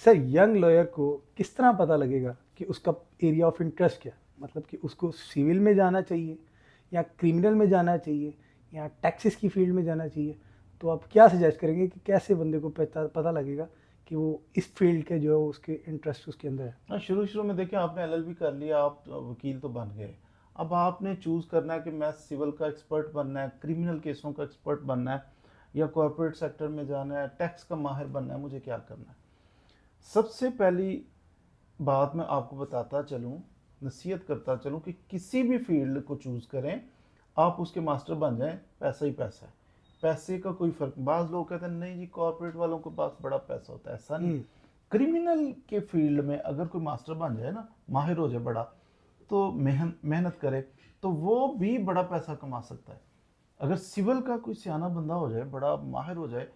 Sir young lawyer को किस तरह पता लगेगा कि उसका एरिया ऑफ इंटरेस्ट क्या है? मतलब कि उसको सिविल में जाना चाहिए या क्रिमिनल में जाना चाहिए या टैक्सेस की फील्ड में जाना चाहिए? तो आप क्या सजेस्ट करेंगे कि कैसे बंदे को पता पता लगेगा कि वो इस फील्ड के जो है उसके इंटरेस्ट उसके अंदर है? हाँ, शुरू शुरू में देखिए आपने एलएलबी कर लिया, आप वकील तो बन गए। अब आपने चूज करना है कि मैं सिविल का एक्सपर्ट बनना है, क्रिमिनल केसों का एक्सपर्ट बनना है, या कॉर्पोरेट सेक्टर में जाना है, टैक्स का माहिर बनना है, मुझे क्या करना है। सबसे पहली बात मैं आपको बताता चलूँ, नसीहत करता चलूँ कि किसी भी फील्ड को चूज करें, आप उसके मास्टर बन जाएं, पैसा ही पैसा है। पैसे का कोई फर्क, बाज लोग कहते हैं नहीं जी कॉर्पोरेट वालों के पास बड़ा पैसा होता है, ऐसा नहीं। हम्म। क्रिमिनल के फील्ड में अगर कोई मास्टर बन जाए ना, माहिर हो जाए बड़ा, तो मेहनत करे, तो वो भी बड़ा पैसा कमा सकता है। अगर सिविल का कोई सियाना बंदा हो जाए, बड़ा माहिर हो जाए,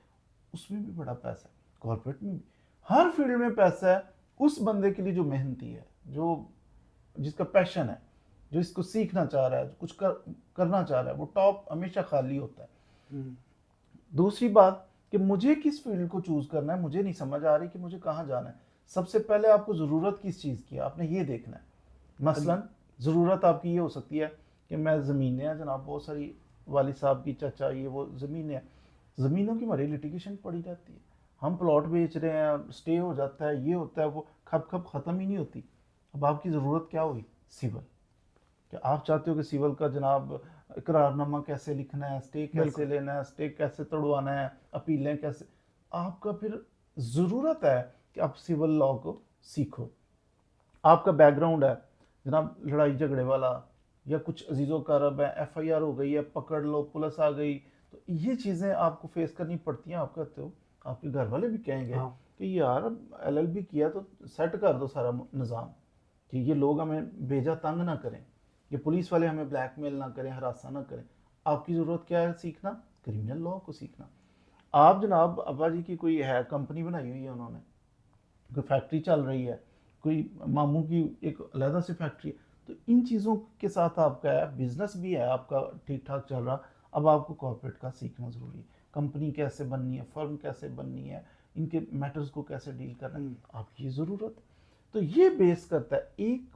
उसमें भी बड़ा पैसा है। कॉर्पोरेट में भी, हर फील्ड में पैसा है उस बंदे के लिए जो मेहनती है, जो जिसका पैशन है, जो इसको सीखना चाह रहा है, कुछ करना चाह रहा है, वो टॉप हमेशा खाली होता है। हम्म। दूसरी बात कि मुझे किस फील्ड को चूज करना है, मुझे नहीं समझ आ रही कि मुझे कहाँ जाना है। सबसे पहले आपको ज़रूरत किस चीज़ की है, आपने ये देखना है। अग- मसलन ज़रूरत आपकी ये हो सकती है कि मैं ज़मीनें हैं जनाब, बहुत सारी, वालिद साहब की, चाचा, ये वो ज़मीनें हैं, ज़मीनों की हमारी लिटिगेशन पड़ी रहती है। हम प्लॉट बेच रहे हैं, स्टे हो जाता है, ये होता है, वो खप खप ख़त्म ही नहीं होती। अब आपकी ज़रूरत क्या हुई? सिविल। कि आप चाहते हो कि सिविल का जनाब इकरारनामा कैसे लिखना है, स्टे कैसे बिल्कुल। लेना है, स्टे कैसे तोड़वाना है, अपीलें कैसे, आपका फिर ज़रूरत है कि आप सिविल लॉ को सीखो। आपका बैकग्राउंड है जनाब लड़ाई झगड़े वाला, या कुछ अजीज़ो कारब है, एफआईआर हो गई है, पकड़ लो, पुलिस आ गई, तो ये चीज़ें आपको फेस करनी पड़ती हैं। आप कहते हो, आपके घर वाले भी कहेंगे हाँ। कि यार एलएलबी किया तो सेट कर दो सारा निज़ाम, कि ये लोग हमें भेजा तंग ना करें, ये पुलिस वाले हमें ब्लैकमेल ना करें, हरासा ना करें। आपकी ज़रूरत क्या है सीखना? क्रिमिनल लॉ को सीखना। आप जनाब अब्बा जी की कोई है, कंपनी बनाई हुई है उन्होंने, कोई फैक्ट्री चल रही है, कोई मामू की एक अलहदा से फैक्ट्री है, तो इन चीज़ों के साथ आपका है, बिजनेस भी है आपका ठीक ठाक चल रहा। अब आपको कॉर्पोरेट का सीखना ज़रूरी है। कंपनी कैसे बननी है, फर्म कैसे बननी है, इनके मैटर्स को कैसे डील करना है, हम्म। आपकी ज़रूरत है। तो ये बेस करता है एक,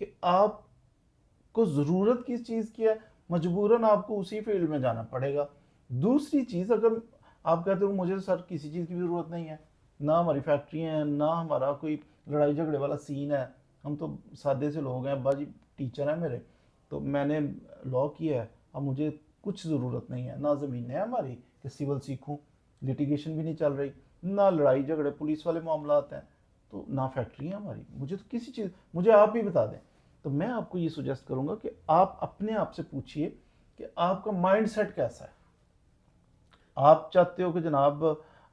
कि आपको ज़रूरत किस चीज़ की है, मजबूरन आपको उसी फील्ड में जाना पड़ेगा। दूसरी चीज़, अगर आप कहते हो मुझे सर किसी चीज़ की ज़रूरत नहीं है, ना हमारी फैक्ट्री है, ना हमारा कोई लड़ाई झगड़े वाला सीन है, हम तो सादे से लोग हैं, अब्बा जी टीचर हैं मेरे, तो मैंने लॉ किया है, अब मुझे कुछ ज़रूरत नहीं है, ना ज़मीन है हमारी कि सिविल सीखूं, लिटिगेशन भी नहीं चल रही, ना लड़ाई झगड़े पुलिस वाले मामला हैं, तो ना फैक्ट्री है हमारी, मुझे तो किसी चीज़, मुझे आप ही बता दें। तो मैं आपको ये सुजेस्ट करूंगा कि आप अपने आप से पूछिए कि आपका माइंड सेट कैसा है। आप चाहते हो कि जनाब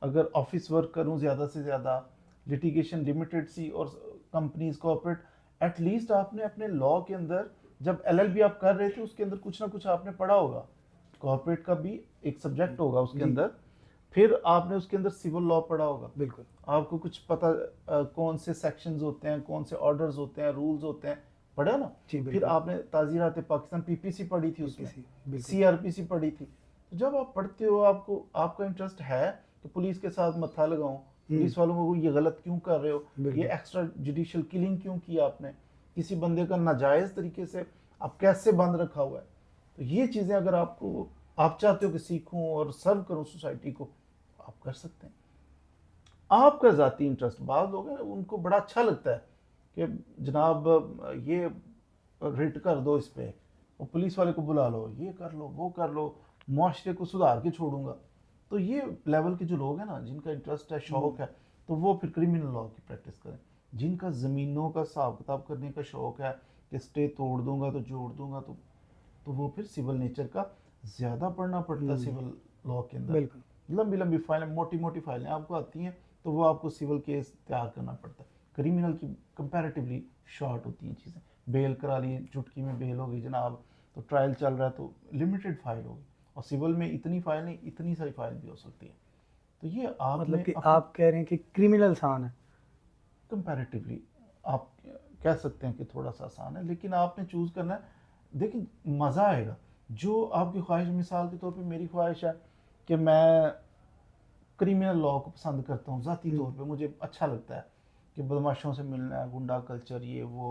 अगर ऑफिस वर्क करूं ज़्यादा से ज़्यादा, लिटिगेशन लिमिटेड सी और कंपनीज कॉर्पोरेट, एटलीस्ट आपने अपने लॉ के अंदर, जब एलएलबी आप कर रहे थे उसके अंदर कुछ ना कुछ आपने पढ़ा होगा, कॉर्पोरेट का भी एक सब्जेक्ट होगा उसके जी। अंदर, फिर आपने उसके अंदर सिविल लॉ पढ़ा होगा, बिल्कुल। आपको कुछ पता कौन से सेक्शंस होते हैं, कौन से ऑर्डर्स होते हैं, रूल्स होते हैं, पढ़ा ना। जी फिर बिल्कुल। आपने ताज़ीरात पाकिस्तान पीपीसी पढ़ी थी, उसमें पीपीसी। बिल्कुल। सीआरपीसी पढ़ी थी। तो जब आप पढ़ते हो, आपको आपका इंटरेस्ट है कि पुलिस के साथ मत्था लगाऊं, हम्म। पुलिस वालों को ये गलत क्यों कर रहे हो, ये बिल्कुल। एक्स्ट्रा जुडिशियल किलिंग क्यों की आपने, किसी बंदे का नाजायज़ तरीके से आप कैसे बंद रखा हुआ है, तो ये चीज़ें अगर आपको, आप चाहते हो कि सीखूं और सर्व करूं सोसाइटी को, आप कर सकते हैं। आपका ज़ाती इंटरेस्ट, बाद लोग हैं उनको बड़ा अच्छा लगता है कि जनाब ये रिट कर दो इस पे, वो पुलिस वाले को बुला लो, ये कर लो, वो कर लो, मुआशरे को सुधार के छोड़ूंगा। तो ये लेवल के जो लोग हैं ना, जिनका इंटरेस्ट है, हम्म। शौक है, तो वो फिर क्रिमिनल लॉ की प्रैक्टिस करें। जिनका ज़मीनों का हिसाब किताब करने का शौक है कि स्टे तोड़ दूंगा तो जोड़ दूंगा, तो वो फिर सिविल नेचर का ज़्यादा पढ़ना पड़ता है। हम्म। सिविल लॉ के अंदर बिल्कुल। लंबी लंबी फाइलें, मोटी मोटी फाइलें आपको आती हैं, तो वो आपको सिविल केस तैयार करना पड़ता है। क्रिमिनल की कंपैरेटिवली शॉर्ट होती हैं चीज़ें, बेल करा ली, चुटकी में बेल हो गई जनाब, तो ट्रायल चल रहा है तो लिमिटेड फाइल होगी, और सिविल में इतनी फाइल नहीं, इतनी सारी फाइल भी हो सकती है। तो ये मतलब आपने कि अपने, आप कह रहे हैं कि क्रिमिनल आसान है? कंपैरेटिवली आप कह सकते हैं कि थोड़ा सा आसान है, लेकिन आपने चूज़ करना है। देखिए, मज़ा आएगा। जो आपकी ख्वाहिश, मिसाल के तौर पे मेरी ख्वाहिश है कि मैं क्रिमिनल लॉ को पसंद करता हूँ, ज़ाती हम्म। तौर पे मुझे अच्छा लगता है, कि बदमाशों से मिलना है, गुंडा कल्चर, ये वो,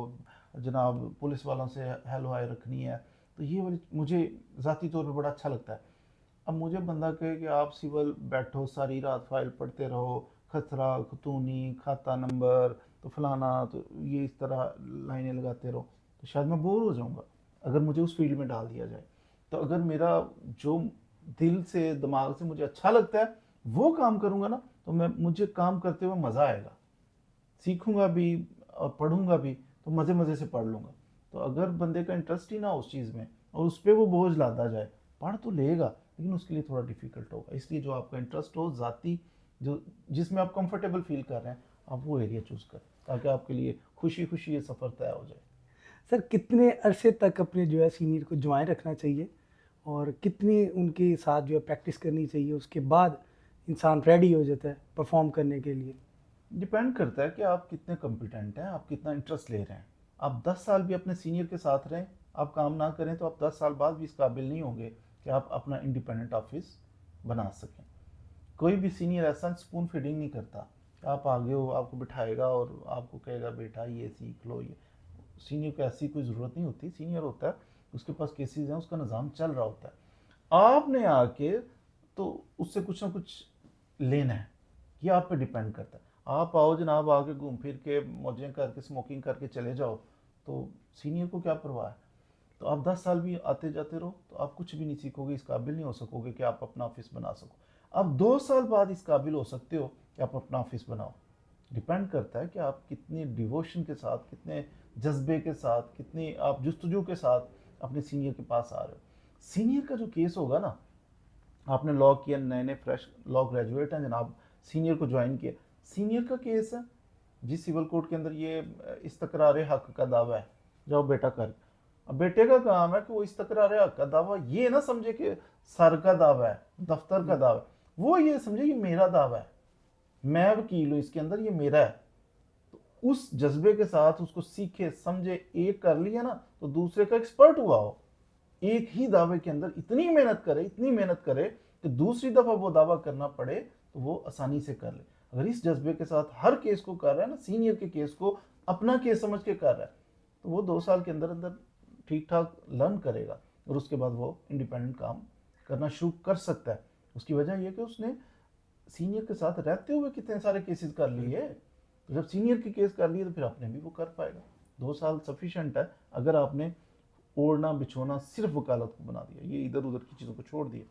जनाब पुलिस वालों से हेलो हाय रखनी है, तो ये वाली मुझे ज़ाती तौर पे बड़ा अच्छा लगता है। अब मुझे बंदा कहे कि आप सिविल बैठो सारी रात फाइल पढ़ते रहो, खतरा खतूनी खाता नंबर तो फलाना, तो ये इस तरह लाइनें लगाते रहो, तो शायद मैं बोर हो जाऊंगा अगर मुझे उस फील्ड में डाल दिया जाए। तो अगर मेरा जो दिल से दिमाग से मुझे अच्छा लगता है वो काम करूंगा ना, तो मुझे काम करते हुए मज़ा आएगा, सीखूंगा भी और पढ़ूंगा भी, तो मज़े मज़े से पढ़ लूंगा। तो अगर बंदे का इंटरेस्ट ही ना उस चीज़ में और उस पर वो बोझ लादा जाए, पढ़ तो लेगा लेकिन उसके लिए थोड़ा डिफिकल्ट होगा। इसलिए जो आपका इंटरेस्ट हो, ज़ाती जो जिसमें आप कंफर्टेबल फील कर रहे हैं, आप वो एरिया चूज़ करें ताकि आपके लिए खुशी खुशी ये सफ़र तय हो जाए। सर कितने अरसे तक अपने जो है सीनियर को ज्वाइन रखना चाहिए और कितनी उनके साथ जो है प्रैक्टिस करनी चाहिए, उसके बाद इंसान रेडी हो जाता है परफॉर्म करने के लिए? डिपेंड करता है कि आप कितने कॉम्पिटेंट हैं, आप कितना इंटरेस्ट ले रहे हैं। आप 10 साल भी अपने सीनियर के साथ रहें, आप काम ना करें, तो आप 10 साल बाद भी इस काबिल नहीं होंगे कि आप अपना इंडिपेंडेंट ऑफिस बना सकें। कोई भी सीनियर ऐसा स्पून फीडिंग नहीं करता। आप आगे हो, आपको बिठाएगा और आपको कहेगा बेटा ये सीख लो, ये। सीनियर को ऐसी कोई ज़रूरत नहीं होती। सीनियर होता है, उसके पास केसेस हैं, उसका निज़ाम चल रहा होता है। आपने आके तो उससे कुछ ना कुछ लेना है, ये आप पे डिपेंड करता है। आप आओ जनाब, आके घूम फिर के मौजें करके स्मोकिंग करके चले जाओ, तो सीनियर को क्या परवाह है। तो आप 10 साल भी आते जाते रहो तो आप कुछ भी नहीं सीखोगे, इस काबिल नहीं हो सकोगे कि आप अपना ऑफिस बना सको। आप 2 साल बाद इस काबिल हो सकते हो कि आप अपना ऑफिस बनाओ। डिपेंड करता है कि आप कितने डिवोशन के साथ, कितने जज्बे के साथ, कितनी आप जुस्तजू के साथ अपने सीनियर के पास आ रहे हो। सीनियर का जो केस होगा ना, आपने लॉ किया, नए नए फ्रेश लॉ ग्रेजुएट हैं जनाब, सीनियर को ज्वाइन किया, सीनियर का केस है जी सिविल कोर्ट के अंदर, ये इस तकरार हक का दावा है, जाओ बेटा कर। अब बेटे का काम है कि वो इस तकरार हक का दावा ये ना समझे कि सर का दावा है, दफ्तर का दावा है, वो ये समझे कि मेरा दावा है, मैं वकील हूँ इसके अंदर, ये मेरा है। तो उस जज्बे के साथ उसको सीखे समझे, एक कर लिया ना, तो दूसरे का एक्सपर्ट हुआ हो। एक ही दावे के अंदर इतनी मेहनत करे, इतनी मेहनत करे कि दूसरी दफा वो दावा करना पड़े तो वो आसानी से कर ले। अगर इस जज्बे के साथ हर केस को कर रहा है ना, सीनियर के केस को अपना केस समझ के कर रहा है, तो वो 2 साल के अंदर अंदर ठीक ठाक लर्न करेगा और उसके बाद वो इंडिपेंडेंट काम करना शुरू कर सकता है। उसकी वजह यह कि उसने सीनियर के साथ रहते हुए कितने सारे केसेस कर लिए। तो जब सीनियर के केस कर लिए तो फिर अपने भी वो कर पाएगा। 2 साल सफिशेंट है अगर आपने ओढ़ना बिछोना सिर्फ वकालत को बना दिया, ये इधर उधर की चीज़ों को छोड़ दिया।